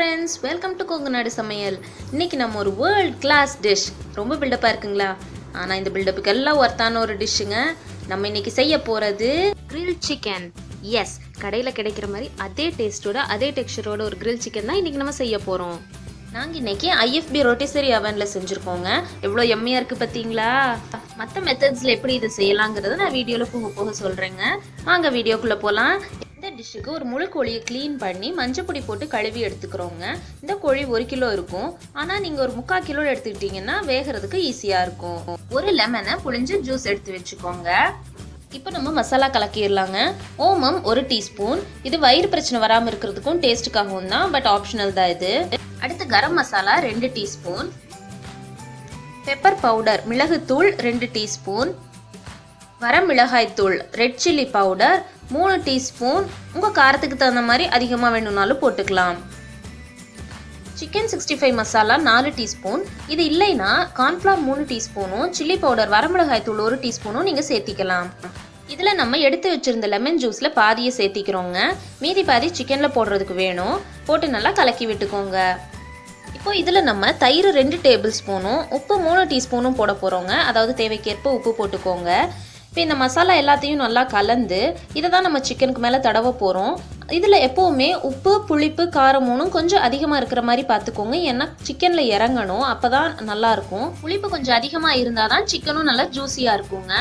friends, welcome to கோங்குநாடு சமையல். இன்னைக்கு நம்ம ஒரு வேர்ல்ட் கிளாஸ் டிஷ், ரொம்ப பில்டப்பா இருக்குங்களா? ஆனா இந்த பில்டப்புக்கு எல்லாம் ஒர்த்தான ஒரு டிஷ்ஷுங்க. நம்ம இன்னைக்கு செய்ய போறது கிரில் சிக்கன். எஸ், கடையில கிடைக்கிற மாதிரி அதே டேஸ்டோட அதே டெக்ஸ்சரோட ஒரு கிரில் சிக்கன் தான் இன்னைக்கு நம்ம செய்ய போறோம். நாங்க இன்னைக்கு IFB Rotisserie Ovenல செஞ்சிருக்கோங்க. எவ்வளவு எம்மியா இருக்கு பாத்தீங்களா? மற்ற மெத்தட்ஸ்ல எப்படி இதை செய்யலாங்கிறத நான் வீடியோல போக சொல்றேங்க. வாங்க வீடியோக்குள்ள போலாம். இந்த டிஷ்ஷுக்கு ஒரு முழு கோழியை க்ளீன் பண்ணி மஞ்சள் பொடி போட்டு கழுவி எடுத்துக்கிறோங்க. இந்த கோழி 1 கிலோ இருக்கும். ஆனால் நீங்கள் ஒரு 3/4 கிலோ எடுத்துக்கிட்டிங்கன்னா வேகிறதுக்கு ஈஸியாக இருக்கும். ஒரு லெமனை புழிஞ்சு ஜூஸ் எடுத்து வச்சுக்கோங்க. இப்போ நம்ம மசாலா கலக்கிடலாங்க. ஓமம் 1 டீஸ்பூன். இது வயிறு பிரச்சனை வராமல் இருக்கிறதுக்கும் டேஸ்ட்டுக்காகவும் தான், பட் ஆப்ஷனல் தான் இது. அடுத்து garam masala 2 teaspoon. Pepper powder மிளகுத்தூள் 2 டீஸ்பூன். வரமிளகாய் தூள் ரெட் சில்லி பவுடர் 3 டீஸ்பூன். உங்கள் காரத்துக்கு தகுந்த மாதிரி அதிகமாக வேணும்னாலும் போட்டுக்கலாம். Chicken 65 masala 4 teaspoon. இது இல்லைன்னா கார்ன்ஃப்ளவர் 3 டீஸ்பூனும் சில்லி பவுடர் வரமிளகாய் தூள் 1 டீஸ்பூனும் நீங்கள் சேர்த்திக்கலாம். இதில் நம்ம எடுத்து வச்சுருந்த லெமன் ஜூஸில் பாதியை சேர்த்திக்கிறோங்க. மீதி பாதி சிக்கனில் போடுறதுக்கு வேணும். போட்டு நல்லா கலக்கி விட்டுக்கோங்க. இப்போ இதில் நம்ம தயிர் 2 டேபிள் ஸ்பூனும் உப்பு 3 டீஸ்பூனும் போட போகிறோங்க. அதாவது தேவைக்கேற்ப உப்பு போட்டுக்கோங்க. இப்போ இந்த மசாலா எல்லாத்தையும் நல்லா கலந்து இதை தான் நம்ம சிக்கனுக்கு மேலே தடவ போகிறோம். இதில் எப்போவுமே உப்பு புளிப்பு காரம் 3 கொஞ்சம் அதிகமாக இருக்கிற மாதிரி பார்த்துக்கோங்க. ஏன்னா சிக்கனில் இறங்கணும், அப்போ தான் நல்லாயிருக்கும். புளிப்பு கொஞ்சம் அதிகமாக இருந்தால் தான் சிக்கனும் நல்லா ஜூஸியாக இருக்குங்க.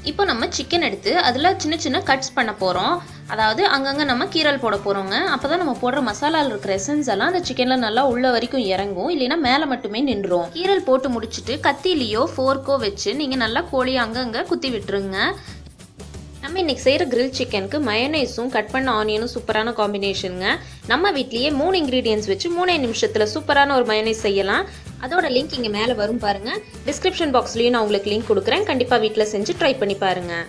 இப்போ நம்ம சிக்கன் எடுத்து அதில் சின்ன சின்ன கட்ஸ் பண்ண போகிறோம். அதாவது அங்கங்கே நம்ம கீரல் போட போகிறோங்க. அப்போ தான் நம்ம போடுற மசாலாவில் இருக்கிற எசன்ஸ் எல்லாம் அந்த சிக்கனில் நல்லா உள்ள வரைக்கும் இறங்கும், இல்லைன்னா மேலே மட்டுமே நின்றுடும். கீரல் போட்டு முடிச்சுட்டு கத்திலேயோ ஃபோர்க்கோ வச்சு நீங்கள் நல்லா கோழியை அங்கங்கே குத்தி விட்டுருங்க. நம்ம இன்றைக்கி செய்கிற கிரில் சிக்கனுக்கு மயோனைஸும் கட் பண்ண ஆனியனும் சூப்பரான காம்பினேஷனுங்க. நம்ம வீட்லேயே 3 இன்க்ரீடியன்ஸ் வச்சு 3 நிமிஷத்தில் சூப்பரான ஒரு மயோனைஸ் செய்யலாம். அதோட லிங்க் இங்கே மேலே வரும் பாருங்கள். டிஸ்கிரிப்ஷன் பாக்ஸ்லேயும் நான் உங்களுக்கு லிங்க் கொடுக்குறேன். கண்டிப்பாக வீட்டில் செஞ்சு ட்ரை பண்ணி பாருங்கள்.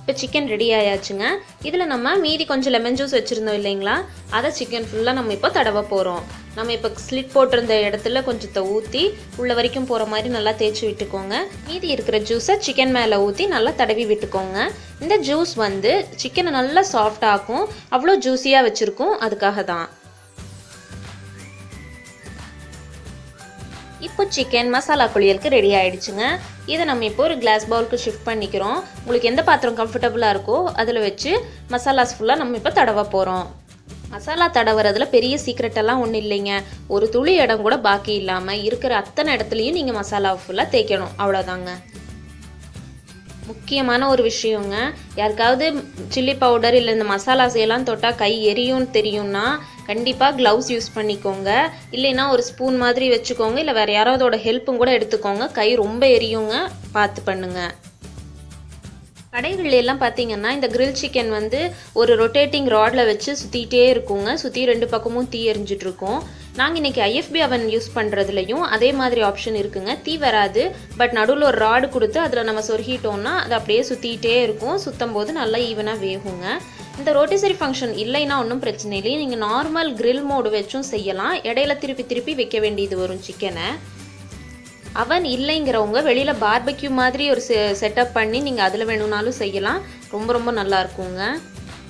இப்போ சிக்கன் ரெடி ஆயாச்சுங்க. இதில் நம்ம மீதி கொஞ்சம் லெமன் ஜூஸ் வச்சுருந்தோம் இல்லைங்களா, அதை சிக்கன் ஃபுல்லாக நம்ம இப்போ தடவ போகிறோம். நம்ம இப்போ ஸ்லிட் போட்டிருந்த இடத்துல கொஞ்சத்தை ஊற்றி உள்ள வரைக்கும் போகிற மாதிரி நல்லா தேய்ச்சி விட்டுக்கோங்க. மீதி இருக்கிற ஜூஸை சிக்கன் மேலே ஊற்றி நல்லா தடவி விட்டுக்கோங்க. இந்த ஜூஸ் வந்து சிக்கனை நல்லா சாஃப்ட் ஆக்கும், அவ்வளோ ஜூஸியாக வச்சுருக்கும், அதுக்காக தான். இப்போ சிக்கன் மசாலா குளியலுக்கு ரெடி ஆகிடுச்சுங்க. இதை நம்ம இப்போ ஒரு கிளாஸ் பவுலுக்கு ஷிஃப்ட் பண்ணிக்கிறோம். உங்களுக்கு எந்த பாத்திரம் கம்ஃபர்டபுளாக இருக்கோ அதில் வச்சு மசாலாஸ் ஃபுல்லாக நம்ம இப்போ தடவ போகிறோம். மசாலா தடவுறதுல பெரிய சீக்ரெட்டெல்லாம் ஒன்றும் இல்லைங்க. ஒரு துளி இடம் கூட பாக்கி இல்லாமல் இருக்கிற அத்தனை இடத்துலையும் நீங்கள் மசாலா ஃபுல்லாக தேய்க்கணும், அவ்வளோதாங்க. முக்கியமான ஒரு விஷயங்க, யாருக்காவது சில்லி பவுடர் இல்லை இந்த மசாலாஸ் எல்லாம் தொட்டால் கை எரியும்னு தெரியும்னா கண்டிப்பாக க்ளவுஸ் யூஸ் பண்ணிக்கோங்க. இல்லைன்னா ஒரு ஸ்பூன் மாதிரி வச்சுக்கோங்க, இல்லை வேறு யாராவதோட ஹெல்ப்பும் கூட எடுத்துக்கோங்க. கை ரொம்ப எரியுங்க, பார்த்து பண்ணுங்க. கடைகள் எல்லாம் பார்த்தீங்கன்னா இந்த கிரில் சிக்கன் வந்து ஒரு ரொட்டேட்டிங் ராடில் வச்சு சுற்றிகிட்டே இருக்குங்க. சுற்றி 2 பக்கமும் தீ எரிஞ்சிட்ருக்கோம். நாங்கள் இன்றைக்கி IFB oven யூஸ் பண்ணுறதுலையும் அதே மாதிரி ஆப்ஷன் இருக்குங்க. தீ வராது, பட் நடுவில் ஒரு ராடு கொடுத்து அதில் நம்ம சொருகிட்டோம்னா அது அப்படியே சுற்றிக்கிட்டே இருக்கும். சுற்றும் போது நல்லா ஈவனாக வேகுங்க. இந்த ரோட்டிசரி ஃபங்க்ஷன் இல்லைன்னா ஒன்றும் பிரச்சனை இல்லை. நீங்கள் நார்மல் கிரில் மோடு வச்சும் செய்யலாம். இடையில திருப்பி வைக்க வேண்டியது வரும் சிக்கனை. அவன் இல்லைங்கிறவங்க வெளியில் பார்பெக்யூ மாதிரி ஒரு செட்டப் பண்ணி நீங்கள் அதில் வேணும்னாலும் செய்யலாம். ரொம்ப நல்லா இருக்குங்க.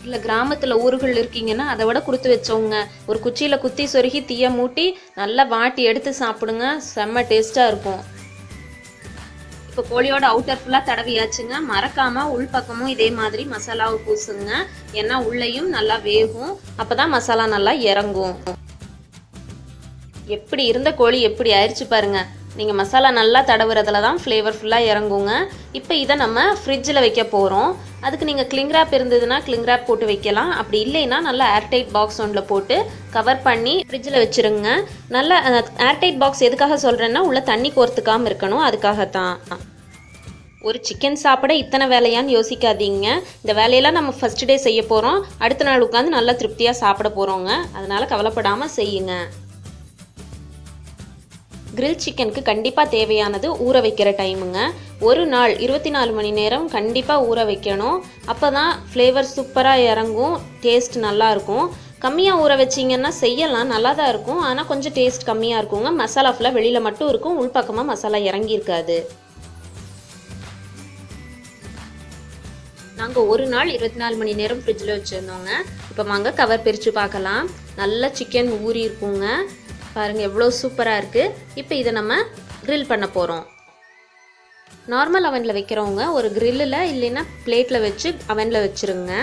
இல்லை கிராமத்தில் ஊர்கள் இருக்கீங்கன்னா அதை விட கொடுத்து வச்சவங்க ஒரு குச்சியில் குத்தி சொருகி தீயை மூட்டி நல்லா வாட்டி எடுத்து சாப்பிடுங்க, செம்ம டேஸ்ட்டாக இருக்கும். இப்போ கோழியோட அவுட்டர் ஃபுல்லாக தடவியாச்சுங்க. மறக்காமல் உள் பக்கமும் இதே மாதிரி மசாலாவை பூசுங்க. ஏன்னா உள்ளேயும் நல்லா வேகும், அப்போ தான் மசாலா நல்லா இறங்கும். எப்படி இருந்த கோழி எப்படி ஆயிடுச்சு பாருங்கள். நீங்கள் மசாலா நல்லா தடவுறதுல தான் ஃப்ளேவர் ஃபுல்லாக இறங்குங்க. இப்போ இதை நம்ம ஃப்ரிட்ஜில் வைக்க போகிறோம். அதுக்கு நீங்கள் கிளிங் ரேப் இருந்ததுன்னா கிளிங் ரேப் போட்டு வைக்கலாம். அப்படி இல்லைன்னா நல்லா ஏர்டைட் பாக்ஸ் ஒன்றில் போட்டு கவர் பண்ணி ஃப்ரிட்ஜில் வச்சுருங்க. நல்லா ஏர்டைட் பாக்ஸ் எதுக்காக சொல்கிறேன்னா உள்ள தண்ணி கோர்த்துக்காமல் இருக்கணும், அதுக்காகத்தான். ஒரு சிக்கன் சாப்பிட இத்தனை வேலையான்னு யோசிக்காதீங்க. இந்த வேலையெல்லாம் நம்ம ஃபஸ்ட் டே செய்ய போகிறோம். அடுத்த நாள் உட்காந்து நல்லா திருப்தியாக சாப்பிட போகிறோங்க. அதனால் கவலைப்படாமல் செய்யுங்க. கிரில் சிக்கனுக்கு கண்டிப்பாக தேவையானது ஊற வைக்கிற டைமுங்க. ஒரு நாள் 24 மணி நேரம் கண்டிப்பாக ஊற வைக்கணும். அப்போ தான் ஃப்ளேவர் சூப்பராக இறங்கும், டேஸ்ட் நல்லாயிருக்கும். கம்மியாக ஊற வச்சிங்கன்னா செய்யலாம், நல்லா தான் இருக்கும். ஆனால் கொஞ்சம் டேஸ்ட் கம்மியாக இருக்குங்க. மசாலா ஃபுல்லாக வெளியில் மட்டும் இருக்கும், உள்பக்கமாக மசாலா இறங்கியிருக்காது. நாங்கள் ஒரு நாள் 24 மணி நேரம் ஃப்ரிட்ஜில் வச்சுருந்தோங்க. இப்போ வாங்க கவர் பிரித்து பார்க்கலாம். நல்லா சிக்கன் ஊறி இருக்குங்க. பாருங்கள் எவ்வளோ சூப்பராக இருக்குது. இப்போ இதை நம்ம grill பண்ண போகிறோம். நார்மல் அவனில் வைக்கிறவங்க ஒரு கிரில்லில் இல்லைன்னா பிளேட்டில் வச்சு அவனில் வச்சுருங்க.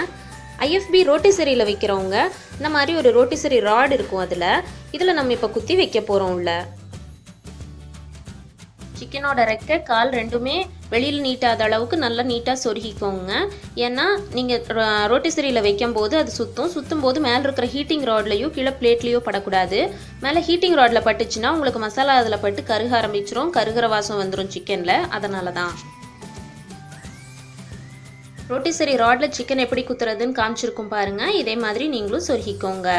IFB ரோட்டிசரியில் வைக்கிறவங்க இந்த மாதிரி ஒரு ரோட்டிசரி ராட் இருக்கும். இதில் நம்ம இப்போ குத்தி வைக்க போகிறோம். உள்ள சிக்கனோட ரெக்கை கால் ரெண்டுமே வெளியில் நீட்டாத அளவுக்கு நல்லா நீட்டாக சொருகிக்கோங்க. ஏன்னா நீங்கள் ரோட்டிசரியில் வைக்கும்போது அது சுற்றும் போது மேலே இருக்கிற ஹீட்டிங் ராட்லையோ கீழே பிளேட்லேயோ படக்கூடாது. மேலே ஹீட்டிங் ராடில் பட்டுச்சுன்னா உங்களுக்கு மசாலா அதில் பட்டு கருக ஆரம்பிச்சிரும், கருகிற வாசம் வந்துடும் சிக்கனில். அதனால தான் ரோட்டிசரி ராடில் சிக்கன் எப்படி குத்துறதுன்னு காமிச்சிருக்கும் பாருங்கள். இதே மாதிரி நீங்களும் சொருகிக்கோங்க.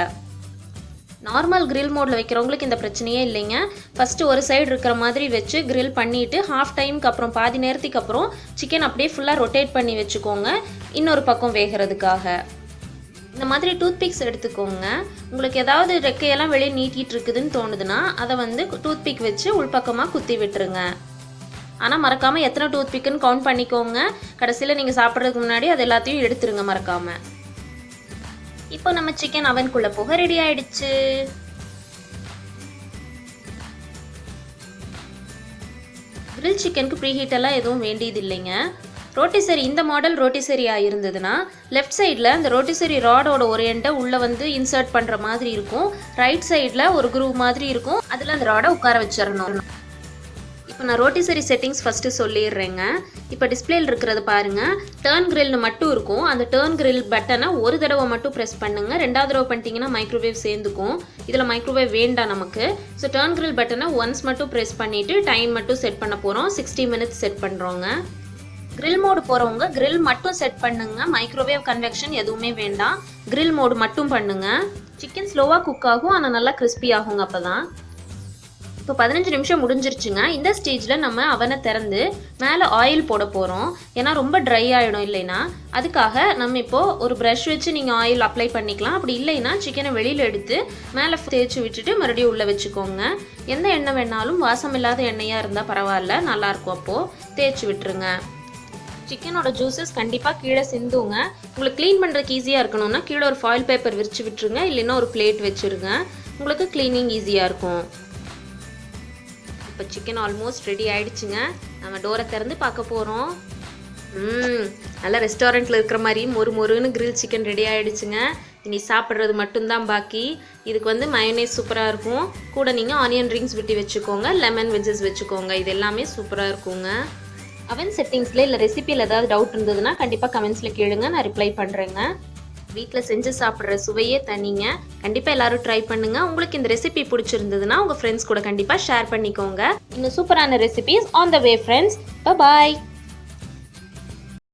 நார்மல் கிரில் மோடில் வைக்கிறவங்களுக்கு இந்த பிரச்சனையே இல்லைங்க. ஃபஸ்ட்டு ஒரு சைடு இருக்கிற மாதிரி வச்சு கிரில் பண்ணிவிட்டு ஹாஃப் டைமுக்கு அப்புறம் பாதி நேரத்துக்கு அப்புறம் சிக்கன் அப்படியே ஃபுல்லாக ரொட்டேட் பண்ணி வச்சுக்கோங்க இன்னொரு பக்கம் வேகிறதுக்காக. இந்த மாதிரி டூத் பிக்ஸ் எடுத்துக்கோங்க. உங்களுக்கு ஏதாவது ரெக்கையெல்லாம் வெளியே நீட்டிகிட்டு இருக்குதுன்னு தோணுதுன்னா அதை வந்து டூத் பிக் வச்சு உள்பக்கமாக குத்தி விட்டுருங்க. ஆனால் மறக்காமல் எத்தனை டூத் பிக்குன்னு கவுண்ட் பண்ணிக்கோங்க. கடைசியில் நீங்கள் சாப்பிட்றதுக்கு முன்னாடி அது எல்லாத்தையும் எடுத்துருங்க மறக்காமல். இப்போ நம்ம சிக்கன் அவனுக்குள்ள போக ரெடி ஆயிடுச்சு. கிரில் சிக்கனுக்கு ப்ரீஹீட் எல்லாம் எதுவும் வேண்டியது இல்லைங்க. ரோட்டிசரி இந்த மாடல் ரோட்டிசரியாக இருந்ததுன்னா லெஃப்ட் சைடில் அந்த ரோட்டிசரி ராடோட ஒரு எண்டை உள்ளே வந்து இன்சர்ட் பண்ணுற மாதிரி இருக்கும். ரைட் சைடில் ஒரு குரூவ் மாதிரி இருக்கும். அதில் அந்த ராடை உட்கார வச்சிடணும். இப்போ நான் ரோட்டிசரி செட்டிங்ஸ் ஃபஸ்ட்டு சொல்லிடுறேங்க. இப்போ டிஸ்பிளேல இருக்கிறது பாருங்கள். டர்ன் கிரில்னு மட்டும் இருக்கும். அந்த டர்ன் கிரில் பட்டனை ஒரு தடவை மட்டும் ப்ரெஸ் பண்ணுங்கள். ரெண்டாவது தடவை பண்ணிட்டீங்கன்னா மைக்ரோவேவ் சேர்ந்துக்கும். இதில் மைக்ரோவேவ் வேண்டாம் நமக்கு. ஸோ டர்ன் கிரில் பட்டனை ஒன்ஸ் மட்டும் ப்ரெஸ் பண்ணிவிட்டு டைம் மட்டும் செட் பண்ண போகிறோம். 60 மினிட்ஸ் செட் பண்ணுறோங்க. கிரில் மோடு போகிறவங்க கிரில் மட்டும் செட் பண்ணுங்க. மைக்ரோவேவ் கன்வெக்ஷன் எதுவுமே வேண்டாம். கிரில் மோடு மட்டும் பண்ணுங்க. சிக்கன் ஸ்லோவாக குக் ஆகும், ஆனால் நல்லா கிறிஸ்பி ஆகுங்க. அப்போ தான் இப்போ 15 நிமிஷம் முடிஞ்சிருச்சுங்க. இந்த ஸ்டேஜில் நம்ம அவனை திறந்து மேலே ஆயில் போட போகிறோம். ஏன்னா ரொம்ப ட்ரை ஆகிடும் இல்லைன்னா. அதுக்காக நம்ம இப்போது ஒரு ப்ரஷ் வச்சு நீங்கள் ஆயில் அப்ளை பண்ணிக்கலாம். அப்படி இல்லைன்னா சிக்கனை வெளியில் எடுத்து மேலே தேய்ச்சி விட்டுட்டு மறுபடியும் உள்ளே வச்சுக்கோங்க. எந்த எண்ணெய் வேணாலும் வாசம் இல்லாத எண்ணெயாக இருந்தால் பரவாயில்ல, நல்லாயிருக்கும். அப்போது தேய்ச்சி விட்டுருங்க. சிக்கனோட ஜூஸஸ் கண்டிப்பாக கீழே சிந்துங்க. உங்களுக்கு க்ளீன் பண்ணுறதுக்கு ஈஸியாக இருக்கணும்னா கீழே ஒரு ஃபாயில் பேப்பர் விரிச்சு விட்டுருங்க. இல்லைன்னா ஒரு பிளேட் வச்சுருங்க. உங்களுக்கு க்ளீனிங் ஈஸியாக இருக்கும். இப்போ சிக்கன் ஆல்மோஸ்ட் ரெடி ஆகிடுச்சுங்க. நம்ம டோரை திறந்து பார்க்க போகிறோம். நல்லா ரெஸ்டாரண்ட்டில் இருக்கிற மாதிரி மொறுன்னு கிரில் சிக்கன் ரெடி ஆகிடுச்சுங்க. இனி சாப்பிட்றது மட்டும்தான் பாக்கி. இதுக்கு வந்து மயோனைஸ் சூப்பராக இருக்கும். கூட நீங்கள் ஆனியன் ரிங்ஸ் விட்டு வச்சுக்கோங்க, லெமன் வெஜ்ஜஸ் வச்சுக்கோங்க. இது எல்லாமே சூப்பராக இருக்குங்க. அவன் செட்டிங்ஸில் இல்லை ரெசிபியில் ஏதாவது டவுட் இருந்ததுன்னா கண்டிப்பாக கமெண்ட்ஸில் கேளுங்க, நான் ரிப்ளை பண்ணுறேங்க. வீட்டில் செஞ்சு சாப்பிட்ற சுவையே தனிங்க. கண்டிப்பாக எல்லாரும் ட்ரை பண்ணுங்கள். உங்களுக்கு இந்த ரெசிபி பிடிச்சிருந்ததுன்னா உங்கள் ஃப்ரெண்ட்ஸ் கூட கண்டிப்பாக ஷேர் பண்ணிக்கோங்க. இன்னும் சூப்பரான recipes on the way friends. Bye.